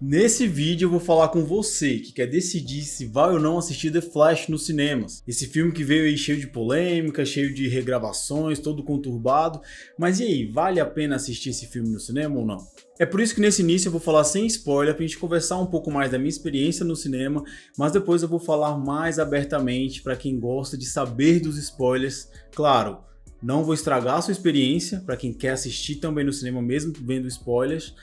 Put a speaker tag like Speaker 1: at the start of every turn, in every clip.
Speaker 1: Nesse vídeo eu vou falar com você que quer decidir se vai ou não assistir The Flash nos cinemas. Esse filme que veio aí cheio de polêmica, cheio de regravações, todo conturbado. Mas e aí, vale a pena assistir esse filme no cinema ou não? É por isso que nesse início eu vou falar sem spoiler, pra gente conversar um pouco mais da minha experiência no cinema, mas depois eu vou falar mais abertamente para quem gosta de saber dos spoilers. Claro, não vou estragar a sua experiência para quem quer assistir também no cinema mesmo vendo spoilers,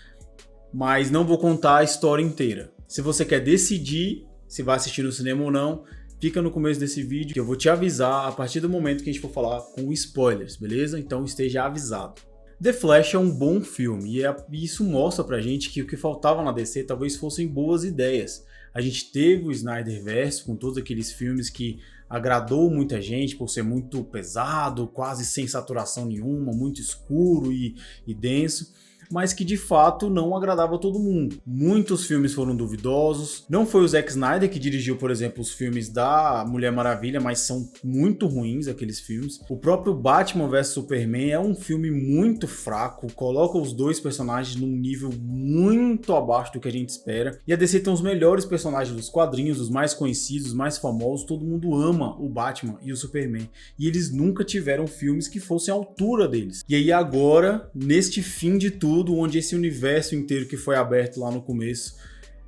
Speaker 1: mas não vou contar a história inteira. Se você quer decidir se vai assistir no cinema ou não, fica no começo desse vídeo que eu vou te avisar a partir do momento que a gente for falar com spoilers, beleza? Então esteja avisado. The Flash é um bom filme e isso mostra pra gente que o que faltava na DC talvez fossem boas ideias. A gente teve o Snyderverse com todos aqueles filmes que agradou muita gente por ser muito pesado, quase sem saturação nenhuma, muito escuro e denso, mas que de fato não agradava todo mundo. Muitos filmes foram duvidosos. Não foi o Zack Snyder que dirigiu, por exemplo, os filmes da Mulher Maravilha, mas são muito ruins aqueles filmes. O próprio Batman vs Superman é um filme muito fraco, coloca os dois personagens num nível muito abaixo do que a gente espera. E a DC tem os melhores personagens dos quadrinhos, os mais conhecidos, os mais famosos. Todo mundo ama o Batman e o Superman. E eles nunca tiveram filmes que fossem à altura deles. E aí agora, neste fim de tudo, onde esse universo inteiro que foi aberto lá no começo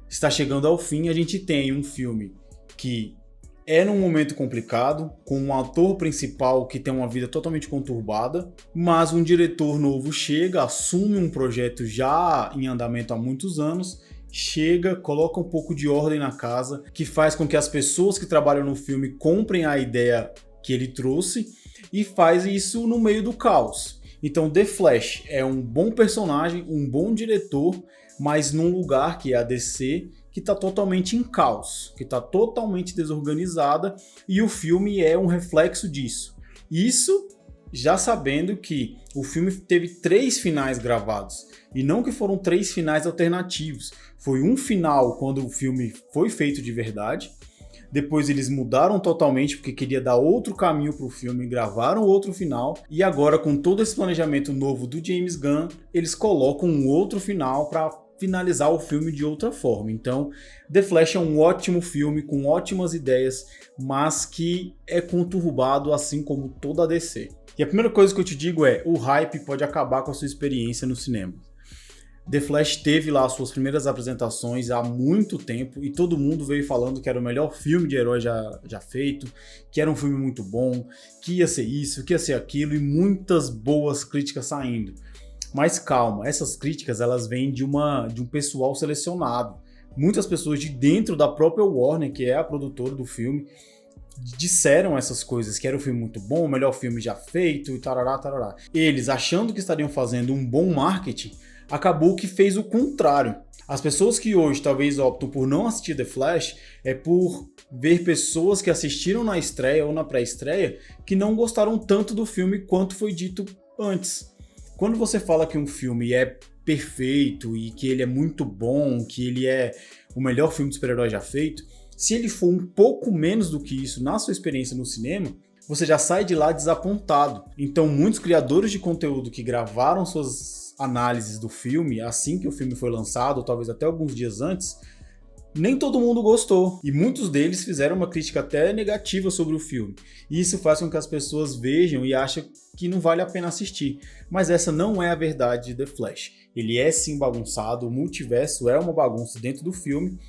Speaker 1: está chegando ao fim, a gente tem um filme que é num momento complicado, com um ator principal que tem uma vida totalmente conturbada, mas um diretor novo chega, assume um projeto já em andamento há muitos anos, chega, coloca um pouco de ordem na casa, que faz com que as pessoas que trabalham no filme comprem a ideia que ele trouxe e faz isso no meio do caos. Então The Flash é um bom personagem, um bom diretor, mas num lugar que é a DC, que está totalmente em caos, que está totalmente desorganizada, e o filme é um reflexo disso. Isso já sabendo que o filme teve 3 finais gravados, e não que foram 3 finais alternativos. Foi um final quando o filme foi feito de verdade, depois eles mudaram totalmente porque queria dar outro caminho para o filme, gravaram outro final, e agora com todo esse planejamento novo do James Gunn, eles colocam um outro final para finalizar o filme de outra forma. Então, The Flash é um ótimo filme, com ótimas ideias, mas que é conturbado assim como toda a DC. E a primeira coisa que eu te digo é, o hype pode acabar com a sua experiência no cinema. The Flash teve lá suas primeiras apresentações há muito tempo e todo mundo veio falando que era o melhor filme de herói já feito, que era um filme muito bom, que ia ser isso, que ia ser aquilo e muitas boas críticas saindo. Mas calma, essas críticas elas vêm de um pessoal selecionado. Muitas pessoas de dentro da própria Warner, que é a produtora do filme, disseram essas coisas, que era um filme muito bom, o melhor filme já feito e tarará, tarará. Eles, achando que estariam fazendo um bom marketing, acabou que fez o contrário. As pessoas que hoje talvez optam por não assistir The Flash é por ver pessoas que assistiram na estreia ou na pré-estreia que não gostaram tanto do filme quanto foi dito antes. Quando você fala que um filme é perfeito e que ele é muito bom, que ele é o melhor filme de super-herói já feito, se ele for um pouco menos do que isso na sua experiência no cinema, você já sai de lá desapontado. Então muitos criadores de conteúdo que gravaram suas análises do filme, assim que o filme foi lançado, ou talvez até alguns dias antes, nem todo mundo gostou. E muitos deles fizeram uma crítica até negativa sobre o filme. E isso faz com que as pessoas vejam e achem que não vale a pena assistir. Mas essa não é a verdade de The Flash. Ele é sim bagunçado, o multiverso é uma bagunça dentro do filme,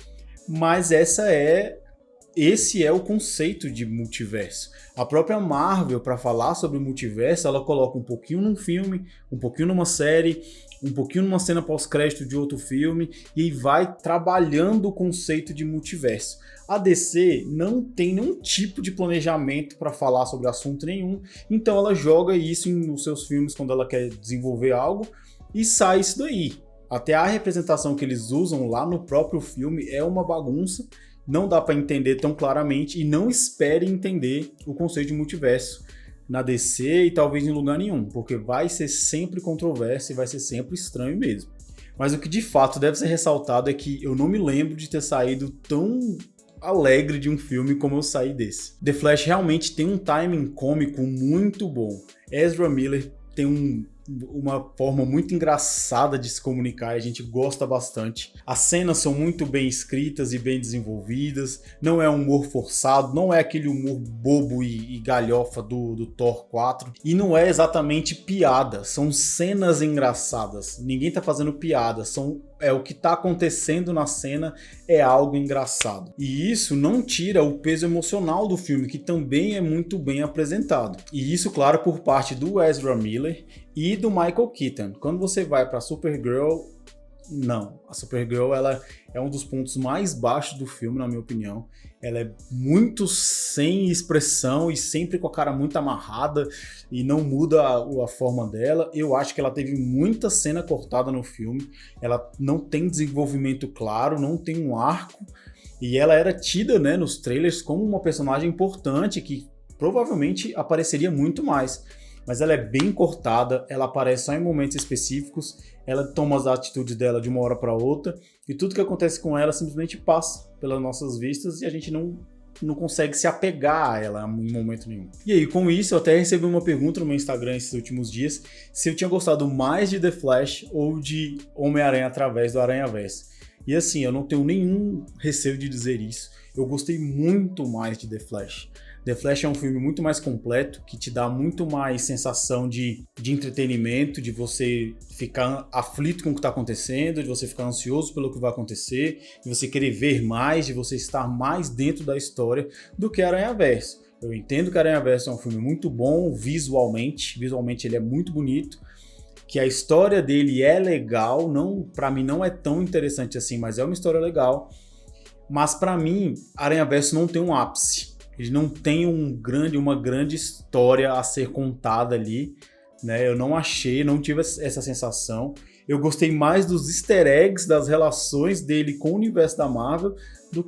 Speaker 1: mas esse é o conceito de multiverso. A própria Marvel, para falar sobre o multiverso, ela coloca um pouquinho num filme, um pouquinho numa série, um pouquinho numa cena pós-crédito de outro filme, e vai trabalhando o conceito de multiverso. A DC não tem nenhum tipo de planejamento para falar sobre assunto nenhum, então ela joga isso nos seus filmes quando ela quer desenvolver algo, e sai isso daí. Até a representação que eles usam lá no próprio filme é uma bagunça, não dá para entender tão claramente, e não espere entender o conceito de multiverso na DC e talvez em lugar nenhum, porque vai ser sempre controverso e vai ser sempre estranho mesmo. Mas o que de fato deve ser ressaltado é que eu não me lembro de ter saído tão alegre de um filme como eu saí desse. The Flash realmente tem um timing cômico muito bom. Ezra Miller tem um uma forma muito engraçada de se comunicar, a gente gosta bastante. As cenas são muito bem escritas e bem desenvolvidas, não é um humor forçado, não é aquele humor bobo e galhofa do Thor 4, e não é exatamente piada, são cenas engraçadas, ninguém tá fazendo piada, o que tá acontecendo na cena é algo engraçado. E isso não tira o peso emocional do filme, que também é muito bem apresentado. E isso, claro, por parte do Ezra Miller e do Michael Keaton. Quando você vai pra Supergirl, não. A Supergirl, ela é um dos pontos mais baixos do filme, na minha opinião. Ela é muito sem expressão e sempre com a cara muito amarrada e não muda a forma dela. Eu acho que ela teve muita cena cortada no filme. Ela não tem desenvolvimento claro, não tem um arco. E ela era tida, né, nos trailers como uma personagem importante que provavelmente apareceria muito mais. Mas ela é bem cortada, ela aparece só em momentos específicos, ela toma as atitudes dela de uma hora para outra, e tudo que acontece com ela simplesmente passa pelas nossas vistas e a gente não consegue se apegar a ela em momento nenhum. E aí, com isso, eu até recebi uma pergunta no meu Instagram esses últimos dias, se eu tinha gostado mais de The Flash ou de Homem-Aranha através do Aranhaverso. E assim, eu não tenho nenhum receio de dizer isso, eu gostei muito mais de The Flash. The Flash é um filme muito mais completo, que te dá muito mais sensação de entretenimento, de você ficar aflito com o que está acontecendo, de você ficar ansioso pelo que vai acontecer, de você querer ver mais, de você estar mais dentro da história do que Aranhaverso. Eu entendo que Aranhaverso é um filme muito bom visualmente ele é muito bonito, que a história dele é legal, para mim não é tão interessante assim, mas é uma história legal. Mas para mim, Aranhaverso não tem um ápice. Ele não tem uma grande história a ser contada ali, né? Eu não tive essa sensação. Eu gostei mais dos easter eggs, das relações dele com o universo da Marvel, do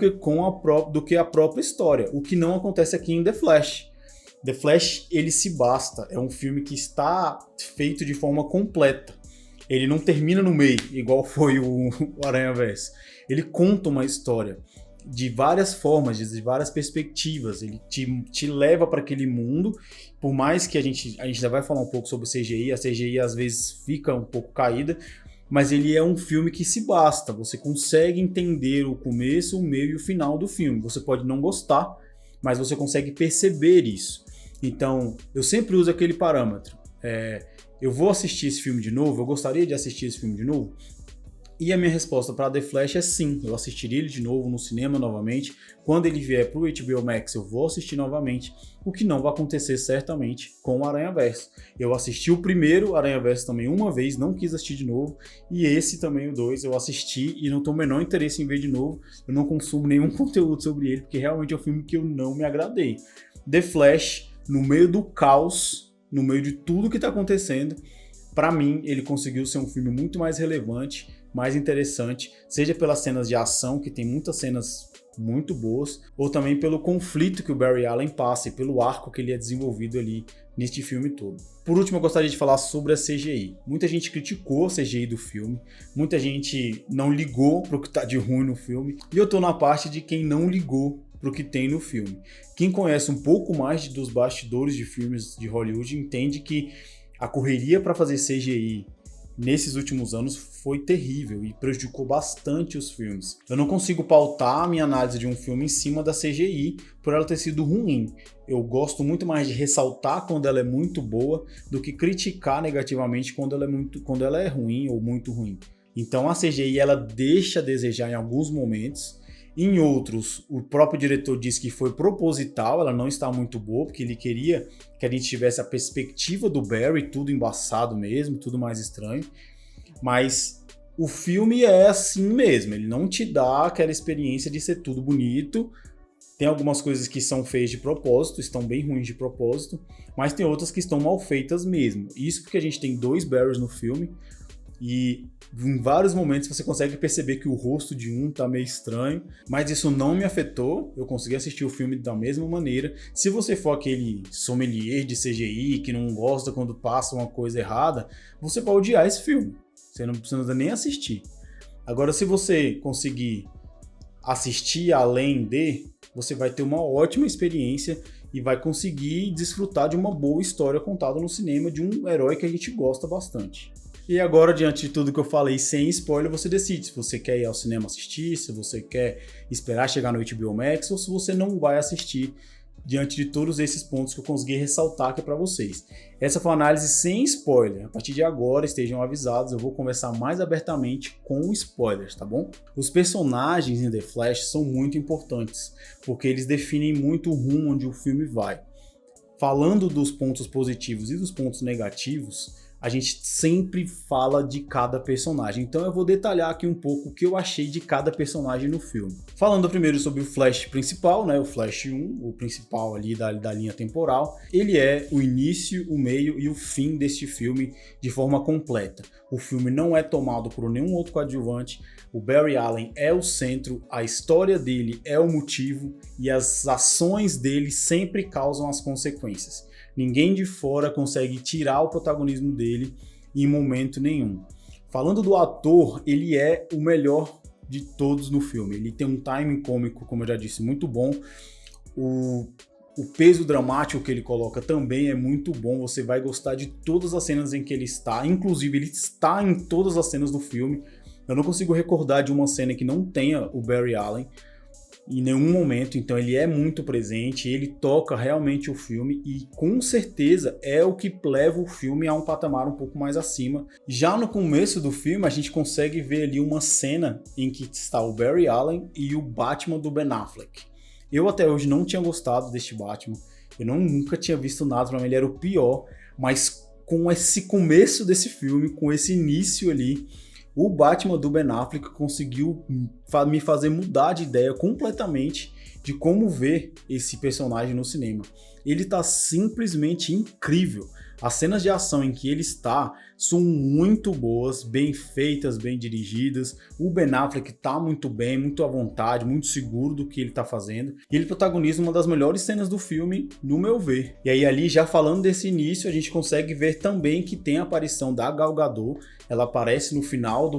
Speaker 1: que a própria história. O que não acontece aqui em The Flash. The Flash, ele se basta. É um filme que está feito de forma completa. Ele não termina no meio, igual foi o Aranhaverso. Ele conta uma história de várias formas, de várias perspectivas. Ele te leva para aquele mundo, por mais que a gente já vai falar um pouco sobre CGI, a CGI às vezes fica um pouco caída, mas ele é um filme que se basta, você consegue entender o começo, o meio e o final do filme. Você pode não gostar, mas você consegue perceber isso. Então, eu sempre uso aquele parâmetro. Eu vou assistir esse filme de novo? Eu gostaria de assistir esse filme de novo? E a minha resposta para The Flash é sim, eu assistiria ele de novo no cinema novamente. Quando ele vier para o HBO Max, eu vou assistir novamente, o que não vai acontecer certamente com o Aranhaverso. Eu assisti o primeiro Aranhaverso também uma vez, não quis assistir de novo, e esse também, o 2, eu assisti e não tenho o menor interesse em ver de novo. Eu não consumo nenhum conteúdo sobre ele, porque realmente é um filme que eu não me agradei. The Flash, no meio do caos, no meio de tudo que está acontecendo, para mim, ele conseguiu ser um filme muito mais relevante, mais interessante, seja pelas cenas de ação, que tem muitas cenas muito boas, ou também pelo conflito que o Barry Allen passa e pelo arco que ele é desenvolvido ali neste filme todo. Por último, eu gostaria de falar sobre a CGI. Muita gente criticou a CGI do filme, muita gente não ligou pro que tá de ruim no filme, e eu tô na parte de quem não ligou pro que tem no filme. Quem conhece um pouco mais dos bastidores de filmes de Hollywood entende que a correria para fazer CGI nesses últimos anos foi terrível e prejudicou bastante os filmes. Eu não consigo pautar a minha análise de um filme em cima da CGI por ela ter sido ruim. Eu gosto muito mais de ressaltar quando ela é muito boa do que criticar negativamente quando ela é ruim ou muito ruim. Então a CGI ela deixa a desejar em alguns momentos. Em outros, o próprio diretor disse que foi proposital, ela não está muito boa, porque ele queria que a gente tivesse a perspectiva do Barry, tudo embaçado mesmo, tudo mais estranho. Mas o filme é assim mesmo, ele não te dá aquela experiência de ser tudo bonito. Tem algumas coisas que são feitas de propósito, estão bem ruins de propósito, mas tem outras que estão mal feitas mesmo. Isso porque a gente tem 2 Barrys no filme, e em vários momentos você consegue perceber que o rosto de um tá meio estranho, mas isso não me afetou, eu consegui assistir o filme da mesma maneira. Se você for aquele sommelier de CGI que não gosta quando passa uma coisa errada, você vai odiar esse filme, você não precisa nem assistir. Agora, se você conseguir assistir além de, você vai ter uma ótima experiência e vai conseguir desfrutar de uma boa história contada no cinema de um herói que a gente gosta bastante. E agora, diante de tudo que eu falei sem spoiler, você decide se você quer ir ao cinema assistir, se você quer esperar chegar no HBO Max ou se você não vai assistir diante de todos esses pontos que eu consegui ressaltar aqui para vocês. Essa foi uma análise sem spoiler. A partir de agora, estejam avisados, eu vou conversar mais abertamente com spoilers, tá bom? Os personagens em The Flash são muito importantes, porque eles definem muito o rumo onde o filme vai. Falando dos pontos positivos e dos pontos negativos, a gente sempre fala de cada personagem. Então eu vou detalhar aqui um pouco o que eu achei de cada personagem no filme. Falando primeiro sobre o Flash principal, né, o Flash 1, o principal ali da linha temporal. Ele é o início, o meio e o fim deste filme de forma completa. O filme não é tomado por nenhum outro coadjuvante. O Barry Allen é o centro, a história dele é o motivo e as ações dele sempre causam as consequências. Ninguém de fora consegue tirar o protagonismo dele em momento nenhum. Falando do ator, ele é o melhor de todos no filme. Ele tem um timing cômico, como eu já disse, muito bom. O peso dramático que ele coloca também é muito bom. Você vai gostar de todas as cenas em que ele está. Inclusive, ele está em todas as cenas do filme. Eu não consigo recordar de uma cena que não tenha o Barry Allen em nenhum momento, então ele é muito presente, ele toca realmente o filme e com certeza é o que leva o filme a um patamar um pouco mais acima. Já no começo do filme a gente consegue ver ali uma cena em que está o Barry Allen e o Batman do Ben Affleck. Eu até hoje não tinha gostado deste Batman, eu nunca tinha visto nada, pra mim ele era o pior, mas com esse começo desse filme, com esse início ali, o Batman do Ben Affleck conseguiu me fazer mudar de ideia completamente de como ver esse personagem no cinema. Ele tá simplesmente incrível. As cenas de ação em que ele está são muito boas, bem feitas, bem dirigidas. O Ben Affleck tá muito bem, muito à vontade, muito seguro do que ele tá fazendo. E ele protagoniza uma das melhores cenas do filme, no meu ver. E aí ali, já falando desse início, a gente consegue ver também que tem a aparição da Gal Gadot. Ela aparece no final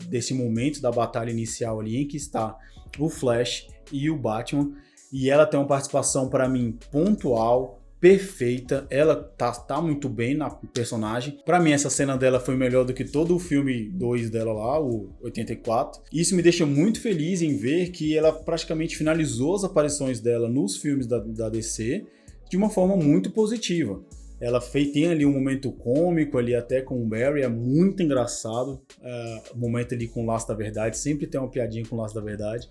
Speaker 1: desse momento da batalha inicial ali, em que está o Flash e o Batman. E ela tem uma participação, para mim, pontual, perfeita, ela tá muito bem na personagem. Pra mim essa cena dela foi melhor do que todo o filme 2 dela lá, o 84. Isso me deixa muito feliz em ver que ela praticamente finalizou as aparições dela nos filmes da DC de uma forma muito positiva. Ela tem ali um momento cômico ali até com o Barry, é muito engraçado. O momento ali com o Laço da Verdade, sempre tem uma piadinha com o Laço da Verdade.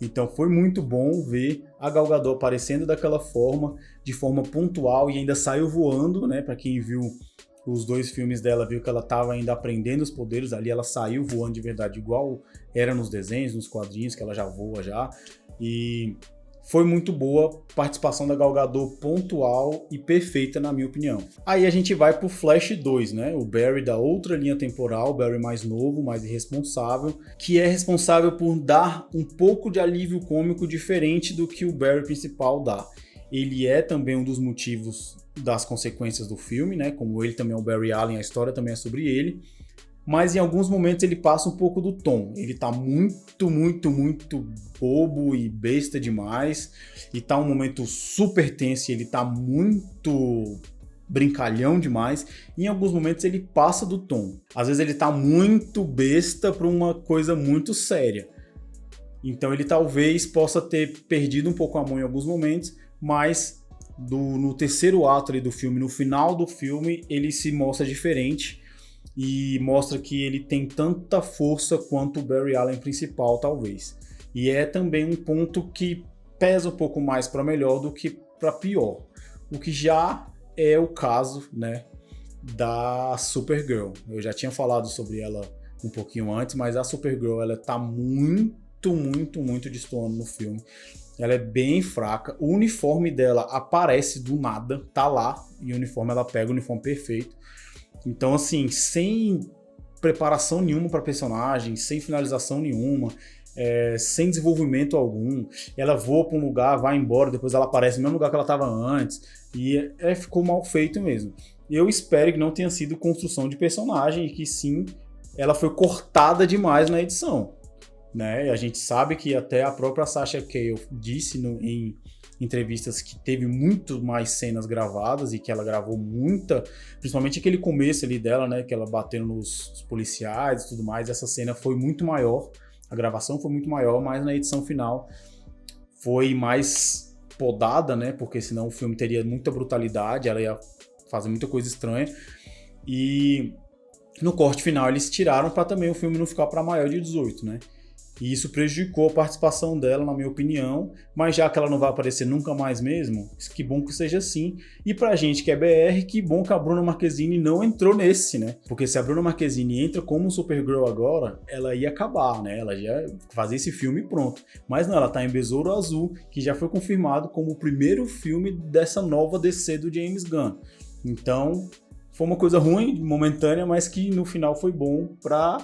Speaker 1: Então foi muito bom ver a Gal Gadot aparecendo daquela forma, de forma pontual, e ainda saiu voando, né? Para quem viu os dois filmes dela, viu que ela estava ainda aprendendo os poderes ali, ela saiu voando de verdade, igual era nos desenhos, nos quadrinhos, que ela já voa já. E foi muito boa a participação da Gal Gadot, pontual e perfeita, na minha opinião. Aí a gente vai pro Flash 2, né? O Barry da outra linha temporal, o Barry mais novo, mais irresponsável, que é responsável por dar um pouco de alívio cômico diferente do que o Barry principal dá. Ele é também um dos motivos das consequências do filme, né? Como ele também é o Barry Allen, a história também é sobre ele. Mas em alguns momentos ele passa um pouco do tom. Ele tá muito bobo e besta demais. E tá um momento super tenso e ele tá muito brincalhão demais. E em alguns momentos ele passa do tom. Às vezes ele tá muito besta pra uma coisa muito séria. Então ele talvez possa ter perdido um pouco a mão em alguns momentos, mas no terceiro ato ali do filme, no final do filme, ele se mostra diferente. E mostra que ele tem tanta força quanto o Barry Allen principal, talvez. E é também um ponto que pesa um pouco mais para melhor do que para pior. O que já é o caso, né, da Supergirl. Eu já tinha falado sobre ela um pouquinho antes, mas a Supergirl, ela tá muito destoando no filme. Ela é bem fraca. O uniforme dela aparece do nada, tá lá, e o uniforme, ela pega o uniforme perfeito. Então, assim, sem preparação nenhuma para personagem, sem finalização nenhuma, sem desenvolvimento algum, ela voa para um lugar, vai embora, depois ela aparece no mesmo lugar que ela estava antes, e ficou mal feito mesmo. Eu espero que não tenha sido construção de personagem e que sim, ela foi cortada demais na edição, né? A gente sabe que até a própria Sasha Calle disse entrevistas que teve muito mais cenas gravadas e que ela gravou muita, principalmente aquele começo ali dela, né, que ela batendo nos policiais e tudo mais, essa cena foi muito maior, a gravação foi muito maior, mas na edição final foi mais podada, né, porque senão o filme teria muita brutalidade, ela ia fazer muita coisa estranha, e no corte final eles tiraram para também o filme não ficar para maior de 18, né? E isso prejudicou a participação dela, na minha opinião, mas já que ela não vai aparecer nunca mais mesmo, que bom que seja assim. E pra gente que é BR, que bom que a Bruna Marquezine não entrou nesse, né? Porque se a Bruna Marquezine entra como Supergirl agora, ela ia acabar, né? Ela já ia fazer esse filme e pronto. Mas não, ela tá em Besouro Azul, que já foi confirmado como o primeiro filme dessa nova DC do James Gunn. Então, foi uma coisa ruim, momentânea, mas que no final foi bom pra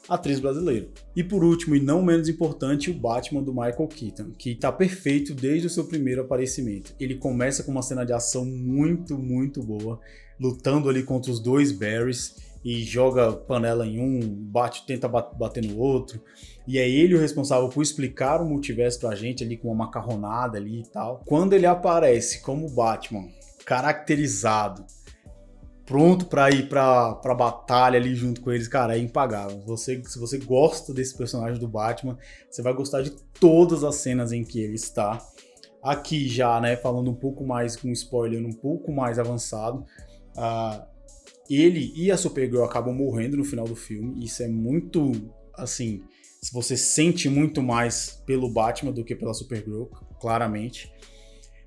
Speaker 1: atriz brasileira. E por último, e não menos importante, o Batman do Michael Keaton, que tá perfeito desde o seu primeiro aparecimento. Ele começa com uma cena de ação muito, muito boa, lutando ali contra os dois Barrys, e joga panela em um, tenta bater no outro, e é ele o responsável por explicar o multiverso pra gente ali, com uma macarronada ali e tal. Quando ele aparece como Batman, caracterizado, pronto pra ir pra batalha ali junto com eles, cara, é impagável. Se você gosta desse personagem do Batman, você vai gostar de todas as cenas em que ele está. Aqui já, né, falando um pouco mais, com spoiler um pouco mais avançado, ele e a Supergirl acabam morrendo no final do filme. Isso é muito, assim, você sente muito mais pelo Batman do que pela Supergirl, claramente.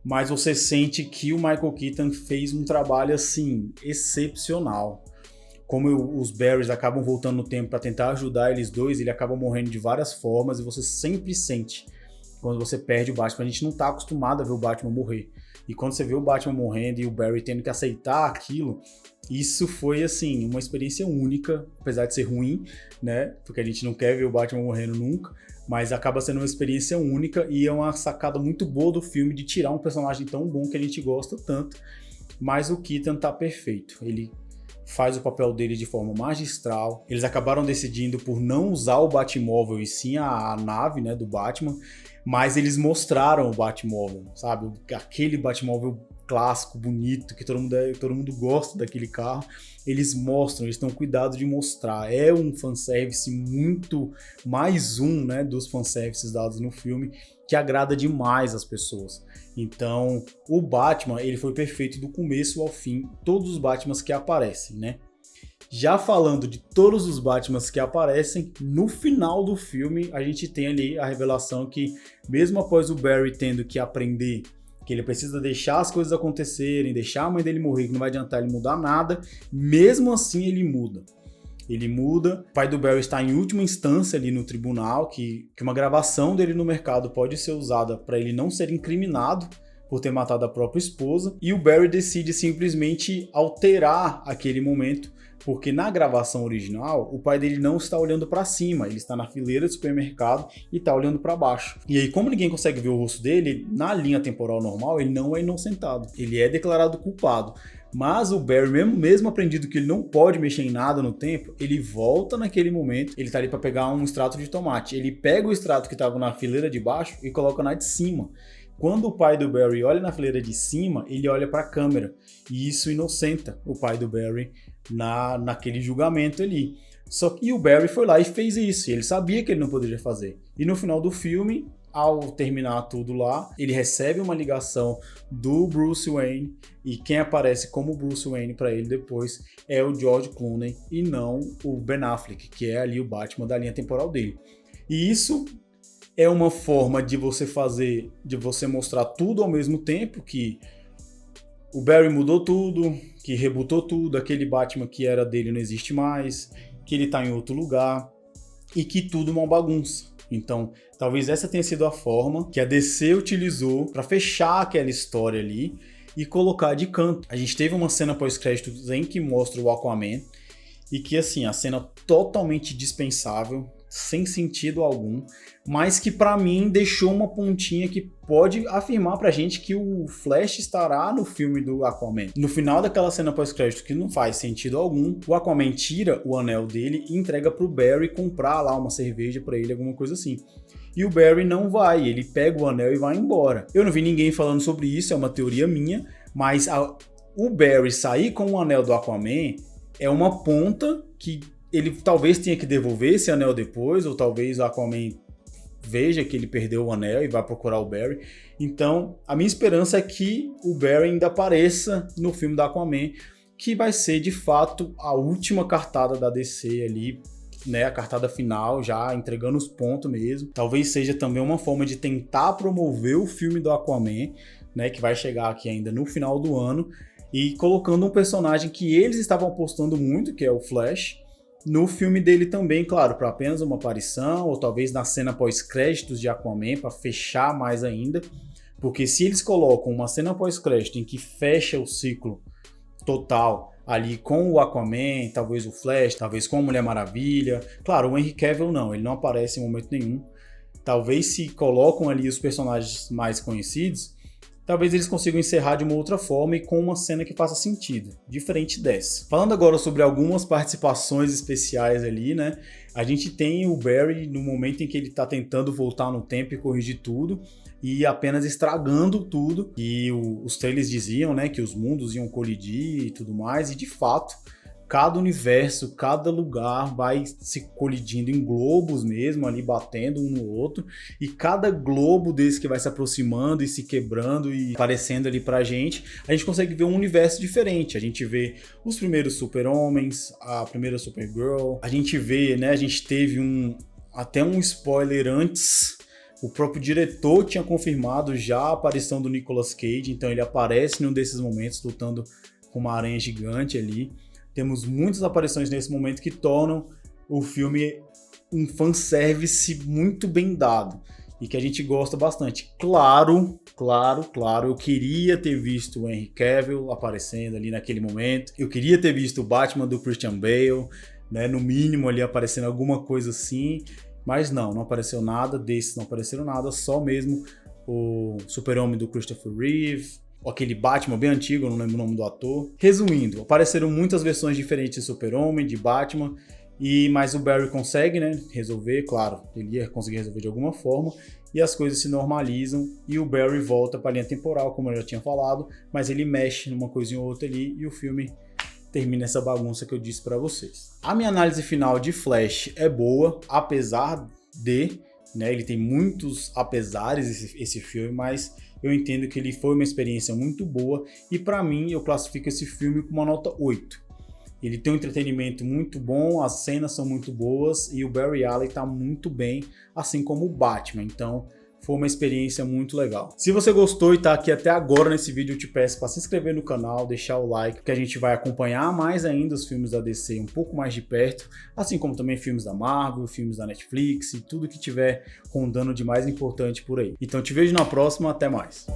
Speaker 1: Mas você sente que o Michael Keaton fez um trabalho, assim, excepcional. Como os Barrys acabam voltando no tempo para tentar ajudar eles dois, ele acaba morrendo de várias formas, e você sempre sente quando você perde o Batman. A gente não tá acostumado a ver o Batman morrer. E quando você vê o Batman morrendo e o Barry tendo que aceitar aquilo, isso foi, assim, uma experiência única, apesar de ser ruim, né? Porque a gente não quer ver o Batman morrendo nunca, mas acaba sendo uma experiência única, e é uma sacada muito boa do filme de tirar um personagem tão bom que a gente gosta tanto. Mas o Keaton tá perfeito, ele faz o papel dele de forma magistral. Eles acabaram decidindo por não usar o Batmóvel e sim a nave, né, do Batman, mas eles mostraram o Batmóvel, sabe? Aquele Batmóvel clássico, bonito, que todo mundo gosta daquele carro. Eles mostram, eles estão cuidado de mostrar. É um fanservice muito, mais um, né, dos fanservices dados no filme, que agrada demais as pessoas. Então, o Batman, ele foi perfeito do começo ao fim, todos os Batmans que aparecem, né? Já falando de todos os Batmans que aparecem, no final do filme a gente tem ali a revelação que, mesmo após o Barry tendo que aprender que ele precisa deixar as coisas acontecerem, deixar a mãe dele morrer, que não vai adiantar ele mudar nada, mesmo assim ele muda. Ele muda, o pai do Barry está em última instância ali no tribunal, que uma gravação dele no mercado pode ser usada para ele não ser incriminado por ter matado a própria esposa, e o Barry decide simplesmente alterar aquele momento, porque na gravação original o pai dele não está olhando para cima, ele está na fileira do supermercado e está olhando para baixo. E aí, como ninguém consegue ver o rosto dele, na linha temporal normal ele não é inocentado, ele é declarado culpado. Mas o Barry, mesmo aprendido que ele não pode mexer em nada no tempo, ele volta naquele momento, ele tá ali para pegar um extrato de tomate. Ele pega o extrato que estava na fileira de baixo e coloca na de cima. Quando o pai do Barry olha na fileira de cima, ele olha para a câmera. E isso inocenta o pai do Barry naquele julgamento ali. Só que o Barry foi lá e fez isso. E ele sabia que ele não poderia fazer. E no final do filme, ao terminar tudo lá, ele recebe uma ligação do Bruce Wayne, e quem aparece como Bruce Wayne para ele depois é o George Clooney e não o Ben Affleck, que é ali o Batman da linha temporal dele. E isso é uma forma de você mostrar tudo ao mesmo tempo, que o Barry mudou tudo, que rebutou tudo, aquele Batman que era dele não existe mais, que ele tá em outro lugar, e que tudo é uma bagunça. Então, talvez essa tenha sido a forma que a DC utilizou para fechar aquela história ali e colocar de canto. A gente teve uma cena pós-créditos em que mostra o Aquaman, e que, assim, a cena totalmente dispensável, sem sentido algum, mas que pra mim deixou uma pontinha que pode afirmar pra gente que o Flash estará no filme do Aquaman. No final daquela cena pós-crédito que não faz sentido algum, o Aquaman tira o anel dele e entrega pro Barry comprar lá uma cerveja pra ele, alguma coisa assim. E o Barry não vai, ele pega o anel e vai embora. Eu não vi ninguém falando sobre isso, é uma teoria minha, mas o Barry sair com o anel do Aquaman é uma ponta que ele talvez tenha que devolver esse anel depois, ou talvez o Aquaman veja que ele perdeu o anel e vai procurar o Barry. Então, a minha esperança é que o Barry ainda apareça no filme da Aquaman, que vai ser, de fato, a última cartada da DC ali, né, a cartada final, já entregando os pontos mesmo. Talvez seja também uma forma de tentar promover o filme do Aquaman, né, que vai chegar aqui ainda no final do ano, e colocando um personagem que eles estavam apostando muito, que é o Flash, no filme dele também, claro, para apenas uma aparição, ou talvez na cena pós-créditos de Aquaman, para fechar mais ainda, porque se eles colocam uma cena pós-crédito em que fecha o ciclo total ali com o Aquaman, talvez o Flash, talvez com a Mulher Maravilha, claro, o Henry Cavill não, ele não aparece em momento nenhum, talvez se colocam ali os personagens mais conhecidos, talvez eles consigam encerrar de uma outra forma e com uma cena que faça sentido, diferente dessa. Falando agora sobre algumas participações especiais ali, né? A gente tem o Barry no momento em que ele tá tentando voltar no tempo e corrigir tudo, e apenas estragando tudo. E os trailers diziam, né, que os mundos iam colidir e tudo mais, e de fato, cada universo, cada lugar vai se colidindo em globos mesmo, ali batendo um no outro, e cada globo desse que vai se aproximando e se quebrando e aparecendo ali pra gente, a gente consegue ver um universo diferente. A gente vê os primeiros Super-Homens, a primeira Supergirl, a gente vê, né, a gente teve até um spoiler antes. O próprio diretor tinha confirmado já a aparição do Nicolas Cage, então ele aparece num desses momentos lutando com uma aranha gigante ali. Temos muitas aparições nesse momento que tornam o filme um fanservice muito bem dado e que a gente gosta bastante. Claro, eu queria ter visto o Henry Cavill aparecendo ali naquele momento. Eu queria ter visto o Batman do Christian Bale, né, no mínimo ali aparecendo alguma coisa assim, mas não apareceu nada desses, não apareceram nada, só mesmo o Super-Homem do Christopher Reeve, aquele Batman bem antigo, eu não lembro o nome do ator. Resumindo, apareceram muitas versões diferentes de Super-Homem, de Batman, mas o Barry consegue, né, resolver, claro, ele ia conseguir resolver de alguma forma, e as coisas se normalizam, e o Barry volta para a linha temporal, como eu já tinha falado, mas ele mexe numa coisinha ou outra ali, e o filme termina essa bagunça que eu disse para vocês. A minha análise final de Flash é boa, apesar de, né, ele tem muitos apesares esse filme, mas eu entendo que ele foi uma experiência muito boa e para mim eu classifico esse filme com uma nota 8. Ele tem um entretenimento muito bom, as cenas são muito boas e o Barry Allen tá muito bem, assim como o Batman, então foi uma experiência muito legal. Se você gostou e tá aqui até agora nesse vídeo, eu te peço para se inscrever no canal, deixar o like, porque a gente vai acompanhar mais ainda os filmes da DC um pouco mais de perto, assim como também filmes da Marvel, filmes da Netflix e tudo que tiver rondando de mais importante por aí. Então te vejo na próxima, até mais.